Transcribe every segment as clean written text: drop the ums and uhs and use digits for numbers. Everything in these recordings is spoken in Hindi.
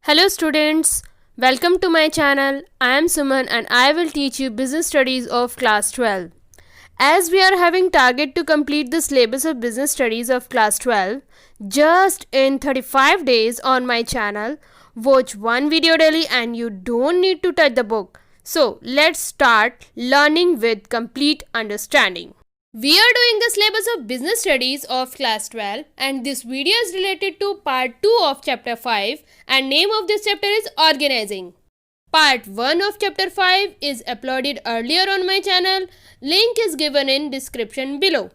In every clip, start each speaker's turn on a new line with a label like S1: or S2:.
S1: Hello students, welcome to my channel. I am Suman and I will teach you business studies of class 12. As we are having target to complete the syllabus of business studies of class 12 just in 35 days on my channel, watch one video daily and you don't need to touch the book. So let's start learning with complete understanding. We are doing the syllabus of business studies of class 12 and this video is related to part 2 of chapter 5 and name of this chapter is organizing. Part 1 of chapter 5 is uploaded earlier on my channel. Link is given in description below.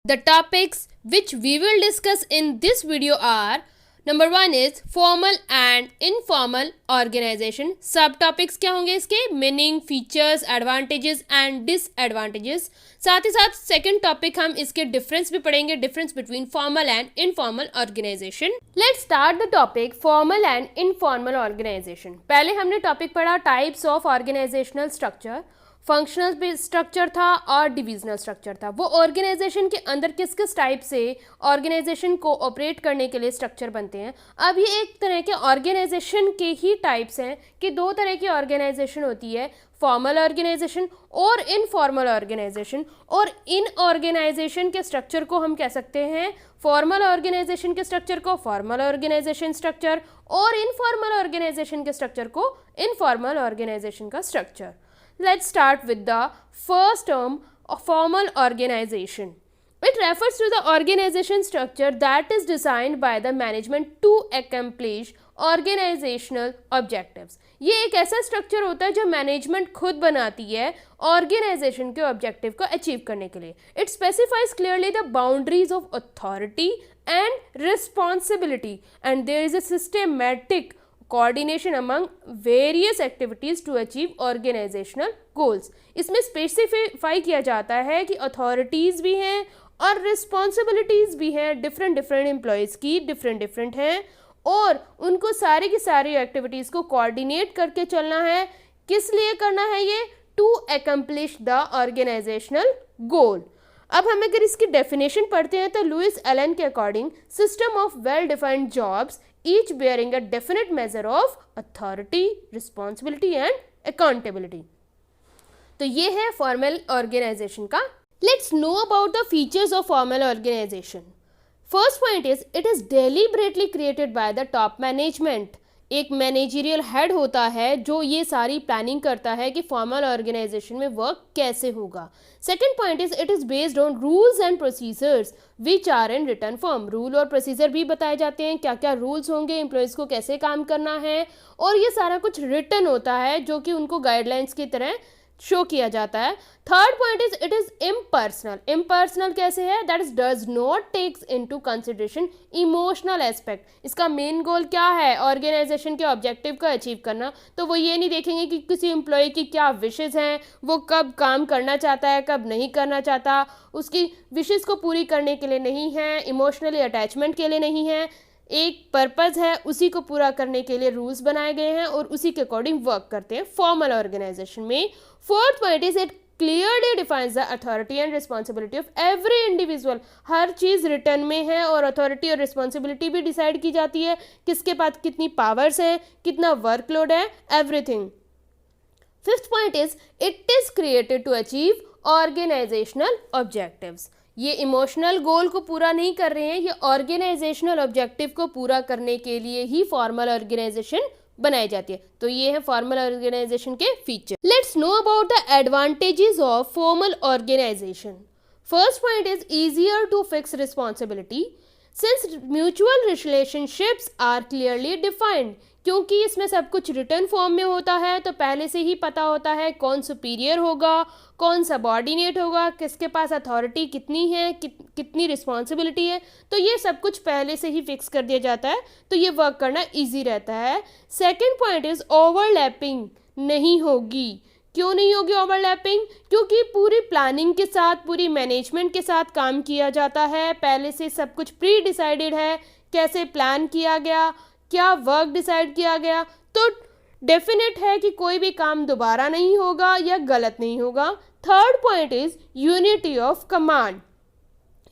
S1: The topics which we will discuss in this video are number 1 is formal and informal organization. सब टॉपिक्स क्या होंगे इसके? Meaning, features, advantages and disadvantages. साथ ही साथ सेकंड टॉपिक हम इसके डिफरेंस भी पढ़ेंगे, difference between formal and informal organization. Let's start the topic formal and informal organization. पहले हमने टॉपिक पढ़ा types of organizational structure. Functional structure था और डिविजनल स्ट्रक्चर था. वो ऑर्गेनाइजेशन के अंदर किस किस टाइप से ऑर्गेनाइजेशन को ऑपरेट करने के लिए स्ट्रक्चर बनते हैं. अब ये एक तरह के ऑर्गेनाइजेशन के ही टाइप्स हैं कि दो तरह की ऑर्गेनाइजेशन होती है, फॉर्मल ऑर्गेनाइजेशन और इनफॉर्मल ऑर्गेनाइजेशन. और इन ऑर्गेनाइजेशन के स्ट्रक्चर को हम कह सकते हैं, फॉर्मल ऑर्गेनाइजेशन के स्ट्रक्चर को फॉर्मल ऑर्गेनाइजेशन स्ट्रक्चर और इनफॉर्मल ऑर्गेनाइजेशन के स्ट्रक्चर को इनफॉर्मल ऑर्गेनाइजेशन का structure. Let's start with the first term of formal organization. It refers to the organization structure that is designed by the management to accomplish organizational objectives. ये एक ऐसा स्ट्रक्चर होता है जो मैनेजमेंट खुद बनाती है ऑर्गेनाइजेशन के ऑब्जेक्टिव को अचीव करने के लिए. It specifies clearly the boundaries of authority and responsibility and there is a systematic coordination among various activities to achieve organizational goals. इसमें स्पेसिफाई किया जाता है कि अथॉरिटीज़ भी हैं और रिस्पॉन्सिबिलिटीज़ भी हैं. डिफरेंट एम्प्लॉयज़ की डिफरेंट हैं और उनको सारी की सारी एक्टिविटीज़ को कोऑर्डिनेट करके चलना है. किस लिए करना है ये? टू एकम्प्लिश द ऑर्गेनाइजेशनल गोल. अब हम अगर इसकी डेफिनेशन पढ़ते हैं तो लुइस एलन के according system of well defined jobs each bearing a definite measure of authority, responsibility and accountability. तो ये है formal organization का. Let's know about the features of formal organization. First point is it is deliberately created by the top management. एक मैनेजरियल हेड होता है जो ये सारी प्लानिंग करता है कि फॉर्मल ऑर्गेनाइजेशन में वर्क कैसे होगा. Second point is it is based on rules and procedures which are in written form. Rule और प्रोसीजर भी बताए जाते हैं, क्या क्या रूल्स होंगे, एम्प्लॉयज़ को कैसे काम करना है, और ये सारा कुछ रिटन होता है जो कि उनको गाइडलाइंस की तरह शो किया जाता है. Third point is it is impersonal. Impersonal कैसे है? That is does not takes into consideration emotional aspect. इसका मेन गोल क्या है? ऑर्गेनाइजेशन के ऑब्जेक्टिव को अचीव करना. तो वो ये नहीं देखेंगे कि किसी एम्प्लॉय की क्या विशेज़ हैं, वो कब काम करना चाहता है, कब नहीं करना चाहता. उसकी विशेज़ को पूरी करने के लिए नहीं है, इमोशनली अटैचमेंट के लिए नहीं है. एक पर्पज़ है, उसी को पूरा करने के लिए रूल्स बनाए गए हैं और उसी के अकॉर्डिंग वर्क करते हैं फॉर्मल ऑर्गेनाइजेशन में. Fourth point is it clearly defines the authority and responsibility of every individual. Her cheese return में है और अथॉरिटी और रिस्पॉन्सिबिलिटी भी डिसाइड की जाती है, किसके पास कितनी पावर्स हैं, कितना वर्कलोड है, everything. Fifth point is it is created to achieve organizational objectives. ये इमोशनल गोल को पूरा नहीं कर रहे हैं, ये ऑर्गेनाइजेशनल ऑब्जेक्टिव को पूरा करने के लिए ही फॉर्मल ऑर्गेनाइजेशन बनाई जाती है. तो ये है फॉर्मल ऑर्गेनाइजेशन के feature. Let's know about the advantages of formal organization. First point is easier to fix responsibility since mutual relationships are clearly defined. क्योंकि इसमें सब कुछ रिटर्न फॉर्म में होता है तो पहले से ही पता होता है कौन सुपीरियर होगा, कौन सबऑर्डिनेट होगा, किसके पास अथॉरिटी कितनी है, कितनी रिस्पॉन्सिबिलिटी है. तो ये सब कुछ पहले से ही फिक्स कर दिया जाता है, तो ये वर्क करना ईजी रहता है. सेकेंड पॉइंट इज ओवरलैपिंग नहीं होगी. क्यों नहीं होगी ओवरलैपिंग? क्योंकि पूरी प्लानिंग के साथ, पूरी मैनेजमेंट के साथ काम किया जाता है. पहले से सब कुछ प्री डिसाइडेड है, कैसे प्लान किया गया, क्या वर्क डिसाइड किया गया. तो डेफिनेट है कि कोई भी काम दोबारा नहीं होगा या गलत नहीं होगा. Third point is unity of command.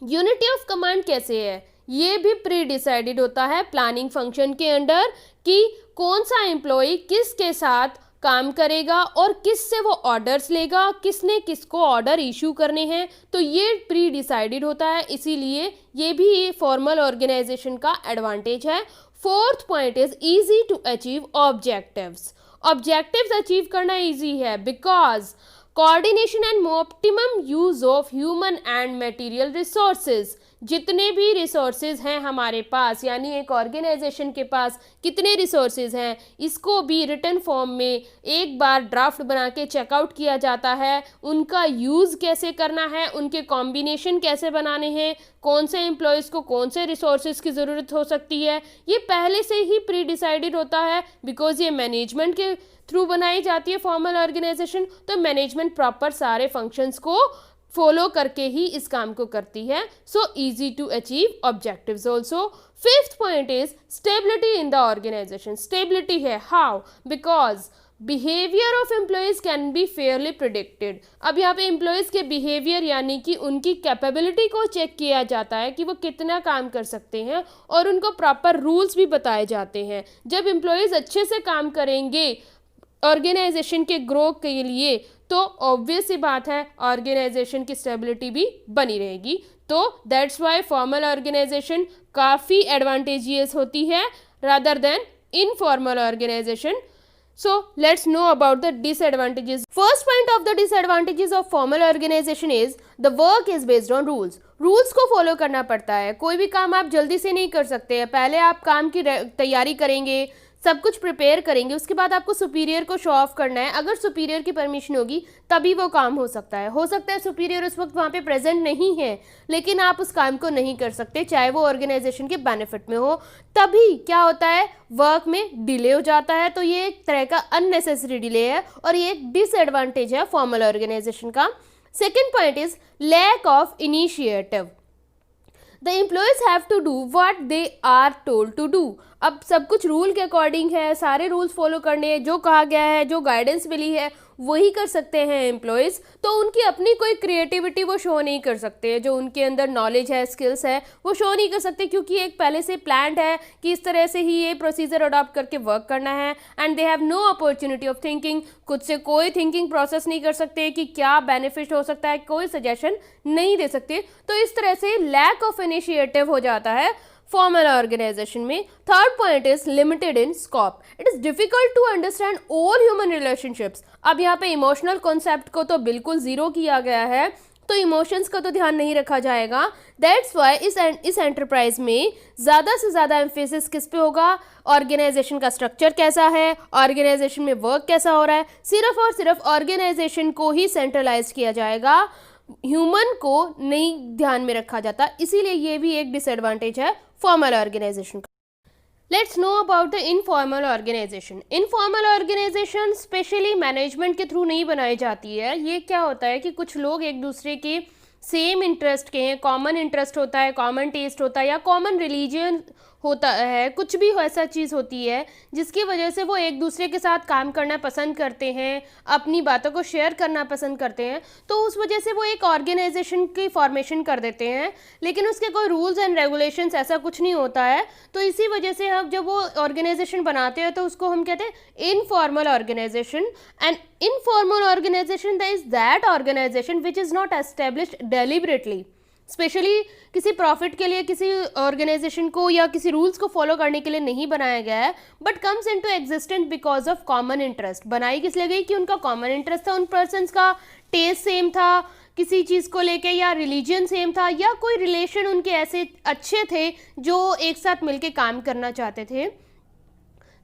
S1: Unity of command कैसे है? ये भी प्री डिसाइडेड होता है प्लानिंग फंक्शन के अंडर कि कौन सा एम्प्लॉय किसके साथ काम करेगा और किससे वो ऑर्डर्स लेगा, किसने किसको ऑर्डर इशू करने हैं, तो ये प्री डिसाइडेड होता है, इसीलिए ये भी फॉर्मल ऑर्गेनाइजेशन का एडवांटेज है। Fourth point is easy to achieve objectives. Objectives achieve करना इजी है because coordination and optimum use of human and material resources. जितने भी रिसोर्सेज हैं हमारे पास, यानी एक ऑर्गेनाइजेशन के पास कितने रिसोर्सेज हैं, इसको भी रिटन फॉर्म में एक बार ड्राफ्ट बना के चेकआउट किया जाता है। उनका यूज़ कैसे करना है, उनके कॉम्बिनेशन कैसे बनाने हैं, कौन से एम्प्लॉयज़ को कौन से रिसोर्सेज की ज़रूरत हो सकती है, ये पहले से ही प्री डिसाइडेड होता है बिकॉज ये मैनेजमेंट के थ्रू बनाई जाती है फॉर्मल ऑर्गेनाइजेशन। तो मैनेजमेंट प्रॉपर सारे फंक्शंस को फॉलो करके ही इस काम को करती है। So easy to achieve objectives also. Fifth point is stability in the organisation. Stability है how, because behaviour of employees can be fairly predicted. अब यहाँ पे एम्प्लॉयज़ के बिहेवियर यानी कि उनकी कैपेबिलिटी को चेक किया जाता है कि वो कितना काम कर सकते हैं और उनको प्रॉपर रूल्स भी बताए जाते हैं। जब एम्प्लॉयज़ अच्छे से काम करेंगे ऑर्गेनाइजेशन के ग्रो के लिए तो ऑब्वियस सी बात है ऑर्गेनाइजेशन की स्टेबिलिटी भी बनी रहेगी। तो दैट्स वाई फॉर्मल ऑर्गेनाइजेशन काफ़ी एडवांटेजियस होती है rather than informal organization. So let's know about the disadvantages. First point of the disadvantages of formal organization is the work is based on rules. Rules को फॉलो करना पड़ता है। कोई भी काम आप जल्दी से नहीं कर सकते हैं। पहले आप काम की तैयारी करेंगे, सब कुछ प्रिपेयर करेंगे, उसके बाद आपको सुपीरियर को शो ऑफ करना है। अगर सुपीरियर की परमिशन होगी तभी वो काम हो सकता है। हो सकता है सुपीरियर उस वक्त वहाँ पे प्रेजेंट नहीं है, लेकिन आप उस काम को नहीं कर सकते चाहे वो ऑर्गेनाइजेशन के बेनिफिट में हो। तभी क्या होता है, वर्क में डिले हो जाता है। तो ये एक तरह का अननेसेसरी डिले है और ये एक डिसएडवांटेज है फॉर्मल ऑर्गेनाइजेशन का। Second point is lack of initiative. The employees have to do what they are told to do. अब सब कुछ रूल के अकॉर्डिंग है, सारे रूल्स फॉलो करने हैं, जो कहा गया है, जो गाइडेंस मिली है वही कर सकते हैं एम्प्लॉयज़। तो उनकी अपनी कोई क्रिएटिविटी वो शो नहीं कर सकते, जो उनके अंदर नॉलेज है, स्किल्स है, वो शो नहीं कर सकते क्योंकि एक पहले से प्लान्ड है कि इस तरह से ही ये प्रोसीजर अडॉप्ट करके वर्क करना है। And they have no opportunity of thinking. खुद से कोई थिंकिंग प्रोसेस नहीं कर सकते कि क्या बेनिफिट हो सकता है, कोई सजेशन नहीं दे सकते। तो इस तरह से लैक ऑफ इनिशिएटिव हो जाता है फॉर्मल ऑर्गेनाइजेशन में। Third point is limited in scope. It is difficult to understand all human relationships. अब यहाँ पे इमोशनल कॉन्सेप्ट को तो बिल्कुल जीरो किया गया है, तो इमोशंस का तो ध्यान नहीं रखा जाएगा। दैट्स वाई इस एंटरप्राइज में ज़्यादा से ज़्यादा एम्फेसिस किस पे होगा, ऑर्गेनाइजेशन का स्ट्रक्चर कैसा है, ऑर्गेनाइजेशन में वर्क कैसा हो रहा है। सिर्फ और सिर्फ ऑर्गेनाइजेशन को ही सेंट्रलाइज किया जाएगा, ह्यूमन को नहीं ध्यान में रखा जाता। इसीलिए ये भी एक डिसएडवांटेज है फॉर्मल ऑर्गेनाइजेशन का। Let's know about the informal organisation. Informal organisation specially management के थ्रू नहीं बनाई जाती है। ये क्या होता है कि कुछ लोग एक दूसरे के सेम इंटरेस्ट के हैं, कॉमन इंटरेस्ट होता है, कॉमन टेस्ट होता है या कॉमन रिलीजन होता है, कुछ भी ऐसा चीज़ होती है जिसकी वजह से वो एक दूसरे के साथ काम करना पसंद करते हैं, अपनी बातों को शेयर करना पसंद करते हैं। तो उस वजह से वो एक ऑर्गेनाइजेशन की फॉर्मेशन कर देते हैं, लेकिन उसके कोई रूल्स एंड रेगुलेशंस ऐसा कुछ नहीं होता है। तो इसी वजह से हम जब वो ऑर्गेनाइजेशन बनाते हैं तो उसको हम कहते हैं informal organisation. And informal organisation is that organisation which is not established deliberately. Specially किसी प्रॉफिट के लिए किसी ऑर्गेनाइजेशन को या किसी रूल्स को फॉलो करने के लिए नहीं बनाया गया है, but comes into existence because of common interest. बनाई किस लिए गई कि उनका कॉमन इंटरेस्ट था, उन पर्सन्स का टेस्ट सेम था किसी चीज़ को लेके, या रिलीजन सेम था, या कोई रिलेशन उनके ऐसे अच्छे थे जो एक साथ मिलके काम करना चाहते थे।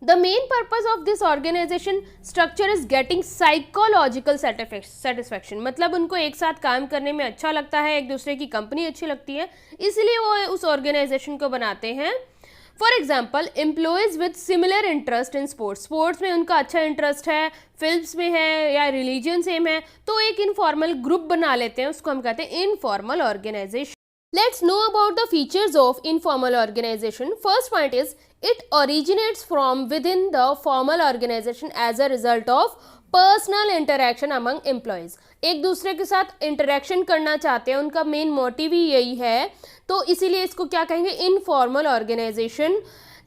S1: The main purpose of this organization structure is getting psychological satisfaction। मतलब उनको एक साथ काम करने में अच्छा लगता है, एक दूसरे की कंपनी अच्छी लगती है, इसलिए वो उस ऑर्गेनाइजेशन को बनाते हैं। For example employees with similar interest in sports में उनका अच्छा इंटरेस्ट है, फिल्म्स में है या रिलीजन सेम है, तो एक इनफॉर्मल ग्रुप बना लेते हैं, उसको हम कहते हैं informal organisation. Let's know about the features of informal organization. First point is it originates from within the formal organization as a result of personal interaction among employees. एक दूसरे के साथ इंटरेक्शन करना चाहते हैं, उनका मेन मोटिव ही यही है, तो इसीलिए इसको क्या कहेंगे, informal organisation.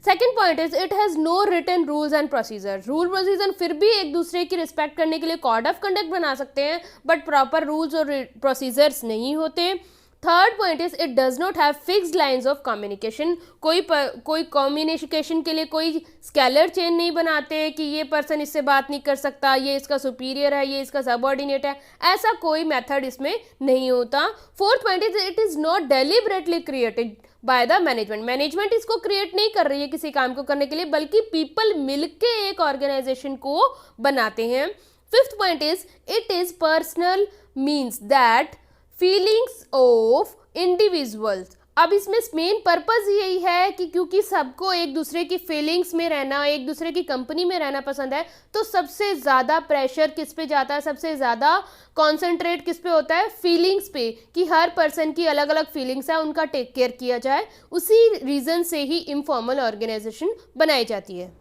S1: Second point is it has no written rules and procedure. Rule procedure फिर भी एक दूसरे की रिस्पेक्ट करने के लिए कोड ऑफ कंडक्ट बना सकते हैं, बट प्रॉपर रूल्स और प्रोसीजर्स नहीं होते. Third point is it does not have fixed lines of communication. कोई कम्युनिकेशन के लिए कोई स्केलर चेन नहीं बनाते कि ये पर्सन इससे बात नहीं कर सकता, ये इसका सुपीरियर है, ये इसका सबऑर्डिनेट है, ऐसा कोई मेथड इसमें नहीं होता. Fourth point is it is not deliberately created by the management. Management इसको क्रिएट नहीं कर रही है किसी काम को करने के लिए, बल्कि पीपल मिलके एक ऑर्गेनाइजेशन को बनाते हैं. Fifth point is it is personal means that feelings of individuals. अब इसमें मेन पर्पज़ यही है कि क्योंकि सबको एक दूसरे की फीलिंग्स में रहना, एक दूसरे की कंपनी में रहना पसंद है, तो सबसे ज़्यादा प्रेशर किस पे जाता है, सबसे ज़्यादा कॉन्सेंट्रेट किस पे होता है, फीलिंग्स पे, कि हर पर्सन की अलग अलग फीलिंग्स है, उनका टेक केयर किया जाए. उसी रीज़न से ही इनफॉर्मल ऑर्गेनाइजेशन बनाई जाती है.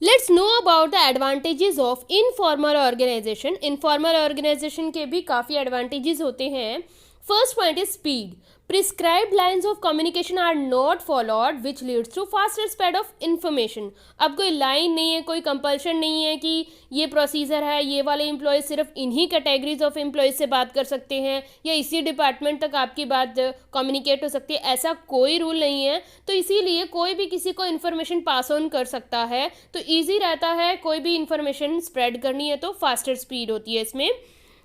S1: Let's know about the advantages of informal organisation. Informal organisation के भी काफ़ी एडवांटेजेस होते हैं. First point is speed. Prescribed lines of communication are not followed which leads to faster spread of information. अब कोई लाइन नहीं है, कोई कंपल्शन नहीं है कि ये प्रोसीजर है, ये वाले एम्प्लॉयज़ सिर्फ इन्हीं कैटेगरीज ऑफ एम्प्लॉयज़ से बात कर सकते हैं या इसी डिपार्टमेंट तक आपकी बात कम्युनिकेट हो सकती है, ऐसा कोई रूल नहीं है. तो इसीलिए कोई भी किसी को इन्फॉर्मेशन पास ऑन कर सकता है, तो ईजी रहता है. कोई भी इन्फॉर्मेशन स्प्रेड करनी है तो फास्टर स्पीड होती है इसमें.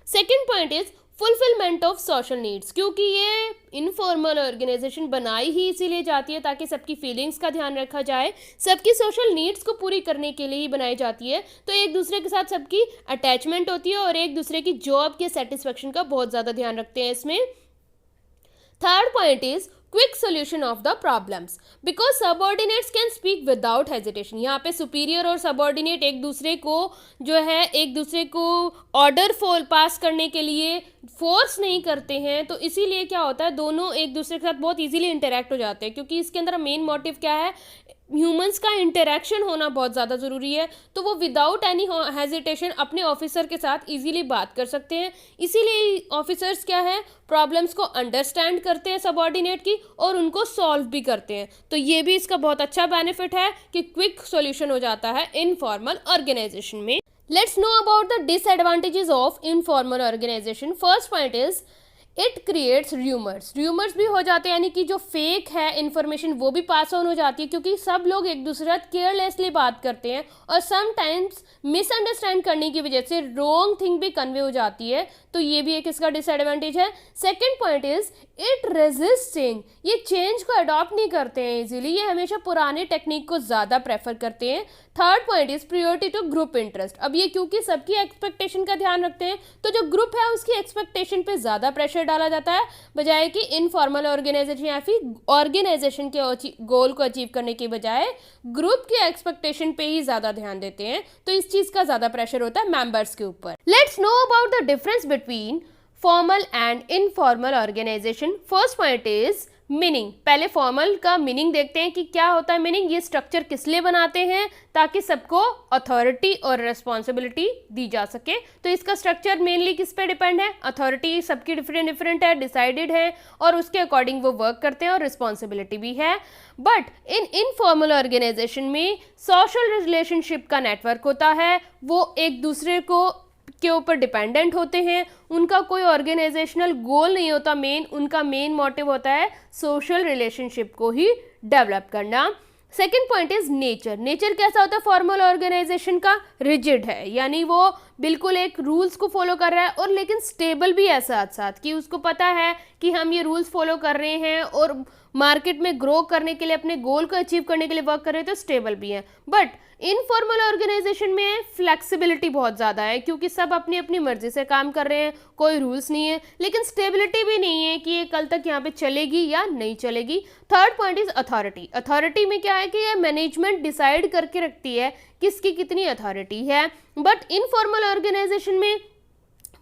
S1: Second point is fulfilment of social needs. क्योंकि ये इनफॉर्मल ऑर्गेनाइजेशन बनाई ही इसीलिए जाती है ताकि सबकी फीलिंग्स का ध्यान रखा जाए, सबकी सोशल नीड्स को पूरी करने के लिए ही बनाई जाती है. तो एक दूसरे के साथ सबकी अटैचमेंट होती है और एक दूसरे की जॉब के सेटिस्फेक्शन का बहुत ज़्यादा ध्यान रखते हैं इसमें. Third point is quick solution of the problems. Because subordinates can speak without hesitation. यहाँ पे सुपीरियर और सबऑर्डिनेट एक दूसरे को जो है, एक दूसरे को ऑर्डर पास करने के लिए फोर्स नहीं करते हैं, तो इसीलिए क्या होता है, दोनों एक दूसरे के साथ बहुत इजीली इंटरेक्ट हो जाते हैं. क्योंकि इसके अंदर मेन मोटिव क्या है, ह्यूमंस का इंटरेक्शन होना बहुत ज़्यादा ज़रूरी है, तो वो विदाउट एनी हेजिटेशन अपने ऑफिसर के साथ इजीली बात कर सकते हैं. इसीलिए ऑफिसर्स क्या है, प्रॉब्लम्स को अंडरस्टैंड करते हैं सबऑर्डिनेट की और उनको सॉल्व भी करते हैं. तो ये भी इसका बहुत अच्छा बेनिफिट है कि क्विक सॉल्यूशन हो जाता है इनफॉर्मल ऑर्गेनाइजेशन में. Let's know about the disadvantages of informal organisation. First point is it creates rumours. Rumours भी हो जाते हैं, यानी कि जो फेक है इन्फॉर्मेशन वो भी पास ऑन हो जाती है, क्योंकि सब लोग एक दूसरे के साथ केयरलेसली बात करते हैं और समटाइम्स मिसअंडरस्टैंड करने की वजह से रॉन्ग थिंग भी कन्वे हो जाती है. तो ये भी एक इसका डिसएडवांटेज है. Second point is it resist change. ये चेंज को अडॉप्ट नहीं करते हैं इजीली, ये हमेशा पुराने टेक्निक को ज़्यादा प्रेफर करते हैं. Third point is priority to group interest. अब ये क्योंकि सबकी एक्सपेक्टेशन का ध्यान रखते हैं, तो जो ग्रुप है उसकी एक्सपेक्टेशन पे ज़्यादा प्रेशर डाला जाता है, बजाय कि इनफॉर्मल ऑर्गेनाइजेशन या फिर ऑर्गेनाइजेशन के गोल को अचीव करने के बजाय ग्रुप की एक्सपेक्टेशन पे ही ज़्यादा ध्यान देते हैं. तो इस चीज़ का ज़्यादा प्रेशर होता है मेंबर्स के ऊपर. Let's know about the difference between formal and informal organisation. First point is meaning. पहले फॉर्मल का मीनिंग देखते हैं कि क्या होता है मीनिंग. ये स्ट्रक्चर किस लिए बनाते हैं, ताकि सबको अथॉरिटी और रिस्पॉन्सिबिलिटी दी जा सके. तो इसका स्ट्रक्चर मेनली किस पे डिपेंड है, अथॉरिटी सबकी डिफरेंट है, डिसाइडेड है और उसके अकॉर्डिंग वो वर्क करते हैं और रिस्पॉन्सिबिलिटी भी है. बट इन इनफॉर्मल ऑर्गेनाइजेशन में सोशल रिलेशनशिप का नेटवर्क होता है, वो एक दूसरे को के ऊपर डिपेंडेंट होते हैं, उनका कोई ऑर्गेनाइजेशनल गोल नहीं होता. उनका मेन मोटिव होता है सोशल रिलेशनशिप को ही डेवलप करना. Second point is nature. Nature कैसा होता है फॉर्मल ऑर्गेनाइजेशन का, रिजिड है, यानी वो बिल्कुल एक रूल्स को फॉलो कर रहा है और लेकिन स्टेबल भी है साथ साथ, कि उसको पता है कि हम ये रूल्स फॉलो कर रहे हैं और मार्केट में ग्रो करने के लिए, अपने गोल को अचीव करने के लिए वर्क कर रहे हैं, तो स्टेबल भी है. बट इनफॉर्मल ऑर्गेनाइजेशन में फ्लेक्सिबिलिटी बहुत ज़्यादा है, क्योंकि सब अपनी अपनी मर्जी से काम कर रहे हैं, कोई रूल्स नहीं है, लेकिन स्टेबिलिटी भी नहीं है कि ये कल तक यहाँ पे चलेगी या नहीं चलेगी. Third point is authority. Authority में क्या है कि ये मैनेजमेंट डिसाइड करके रखती है किसकी कितनी अथॉरिटी है. बट इनफॉर्मल ऑर्गेनाइजेशन में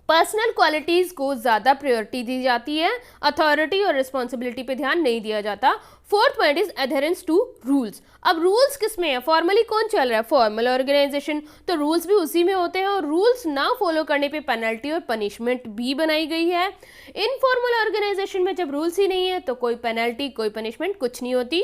S1: पर्सनल क्वालिटीज़ को ज़्यादा प्रायोरिटी दी जाती है, अथॉरिटी और रिस्पॉन्सिबिलिटी पे ध्यान नहीं दिया जाता। Fourth point is adherence to rules. अब रूल्स किस में है? फॉर्मली कौन चल रहा है? फॉर्मल ऑर्गेनाइजेशन, तो रूल्स भी उसी में होते हैं और रूल्स ना फॉलो करने पे पेनल्टी और पनिशमेंट भी बनाई गई है। इनफॉर्मल ऑर्गेनाइजेशन में जब रूल्स ही नहीं है तो कोई पेनल्टी, कोई पनिशमेंट कुछ नहीं होती।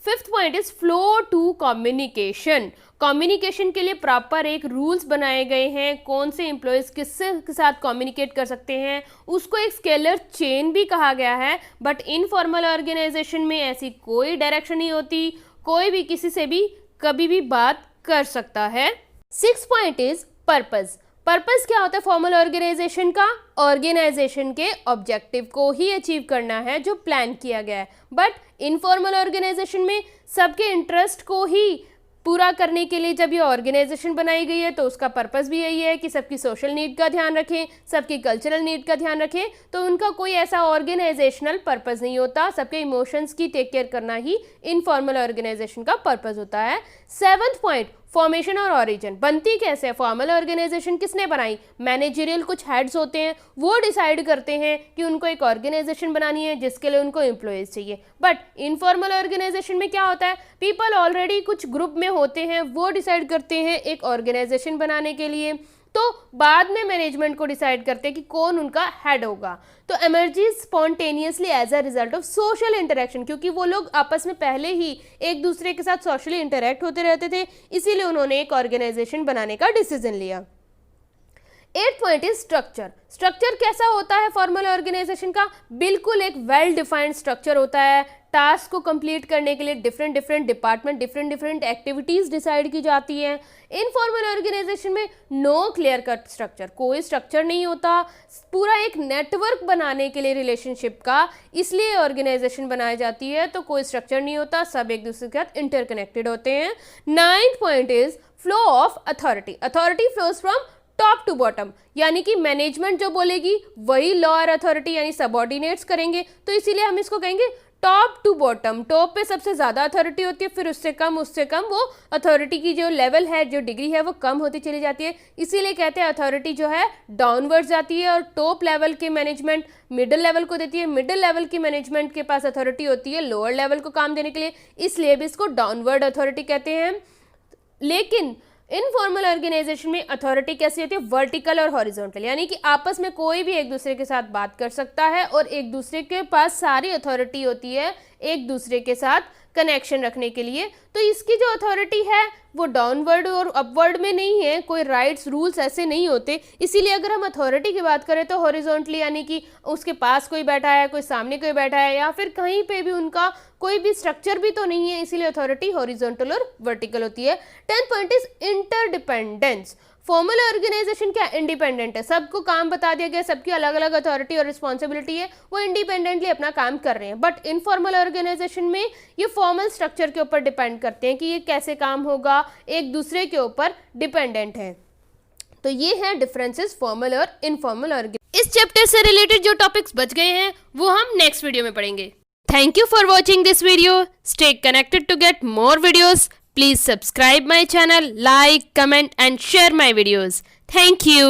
S1: Fifth point is flow to communication. Communication के लिए प्रॉपर एक रूल्स बनाए गए हैं, कौन से एम्प्लॉयज़ किससे के साथ कम्युनिकेट कर सकते हैं, उसको एक स्केलर चेन भी कहा गया है। बट इनफॉर्मल ऑर्गेनाइजेशन में ऐसी कोई डायरेक्शन नहीं होती, कोई भी किसी से भी कभी भी बात कर सकता है। Six point is purpose. Purpose क्या होता है फॉर्मल ऑर्गेनाइजेशन का? ऑर्गेनाइजेशन के ऑब्जेक्टिव को ही अचीव करना है जो प्लान किया गया है। बट इनफॉर्मल ऑर्गेनाइजेशन में सबके इंटरेस्ट को ही पूरा करने के लिए जब ये ऑर्गेनाइजेशन बनाई गई है तो उसका पर्पस भी यही है कि सबकी सोशल नीड का ध्यान रखें, सबकी कल्चरल नीड का ध्यान रखें। तो उनका कोई ऐसा ऑर्गेनाइजेशनल पर्पस नहीं होता, सबके इमोशंस की टेक केयर करना ही इनफॉर्मल ऑर्गेनाइजेशन का पर्पस होता है। सेवंथ पॉइंट, फॉर्मेशन और ऑरिजिन। बनती कैसे है? फॉर्मल ऑर्गेनाइजेशन किसने बनाई? मैनेजरियल कुछ हेड्स होते हैं, वो डिसाइड करते हैं कि उनको एक ऑर्गेनाइजेशन बनानी है जिसके लिए उनको एम्प्लॉयज़ चाहिए। बट इनफॉर्मल ऑर्गेनाइजेशन में क्या होता है? पीपल ऑलरेडी कुछ ग्रुप में होते हैं, वो डिसाइड करते हैं एक ऑर्गेनाइजेशन बनाने के लिए, तो बाद में मैनेजमेंट को डिसाइड करते हैं कि कौन उनका हेड होगा। तो emerges spontaneously as a result of social interaction, क्योंकि वो लोग आपस में पहले ही एक दूसरे के साथ सोशली इंटरेक्ट होते रहते थे, इसीलिए उन्होंने एक ऑर्गेनाइजेशन बनाने का डिसीजन लिया। Eight point is structure. Structure कैसा होता है फॉर्मल ऑर्गेनाइजेशन का? बिल्कुल एक वेल डिफाइंड स्ट्रक्चर होता है। टास्क को कंप्लीट करने के लिए different different department, different different activities decide की जाती है। इनफॉर्मल ऑर्गेनाइजेशन में नो क्लियर कट स्ट्रक्चर, कोई स्ट्रक्चर नहीं होता। पूरा एक नेटवर्क बनाने के लिए रिलेशनशिप का इसलिए ऑर्गेनाइजेशन बनाई जाती है, तो कोई स्ट्रक्चर नहीं होता, सब एक दूसरे के साथ इंटरकनेक्टेड होते हैं। Ninth point is flow of authority. Authority flows from top to bottom, यानी कि मैनेजमेंट जो बोलेगी वही लॉ और अथॉरिटी यानी सबऑर्डिनेट्स करेंगे, तो इसीलिए हम इसको कहेंगे टॉप टू बॉटम। टॉप पे सबसे ज़्यादा अथॉरिटी होती है, फिर उससे कम वो अथॉरिटी की जो लेवल है, जो डिग्री है, वो कम होती चली जाती है। इसीलिए कहते हैं अथॉरिटी जो है डाउनवर्ड जाती है और टॉप लेवल के मैनेजमेंट मिडिल लेवल को देती है, मिडिल लेवल की मैनेजमेंट के पास अथॉरिटी होती है लोअर लेवल को काम देने के लिए, इसलिए भी इसको डाउनवर्ड अथॉरिटी कहते हैं। लेकिन इनफॉर्मल ऑर्गेनाइजेशन में अथॉरिटी कैसी होती है? वर्टिकल और हॉरिजॉन्टल, यानी कि आपस में कोई भी एक दूसरे के साथ बात कर सकता है और एक दूसरे के पास सारी अथॉरिटी होती है एक दूसरे के साथ कनेक्शन रखने के लिए। तो इसकी जो अथॉरिटी है वो डाउनवर्ड और अपवर्ड में नहीं है, कोई राइट्स रूल्स ऐसे नहीं होते। इसीलिए अगर हम अथॉरिटी की बात करें तो हॉरिजॉन्टली, यानी कि उसके पास कोई बैठा है, कोई सामने कोई बैठा है, या फिर कहीं पे भी उनका कोई भी स्ट्रक्चर भी तो नहीं है, इसीलिए अथॉरिटी हॉरिजॉन्टल और वर्टिकल होती है। 10th point is interdependence. Formal organisation क्या? इंडिपेंडेंट है, सबको काम बता दिया गया, सबकी अलग अलग अथॉरिटी और रिस्पॉन्सिबिलिटी है, वो इंडिपेंडेंटली अपना काम कर रहे हैं। बट इनफॉर्मल ऑर्गेनाइजेशन में ये फॉर्मल स्ट्रक्चर के ऊपर डिपेंड करते हैं कि ये कैसे काम होगा, एक दूसरे के ऊपर डिपेंडेंट है। तो ये है डिफरेंसेस फॉर्मल और इनफॉर्मल ऑर्गेनाइजेशन। इस चैप्टर से रिलेटेड जो टॉपिक्स बच गए हैं वो हम नेक्स्ट वीडियो में पढ़ेंगे। Thank you for watching this video. Stay connected to get more videos. Please subscribe my channel, like, comment and share my videos. Thank you.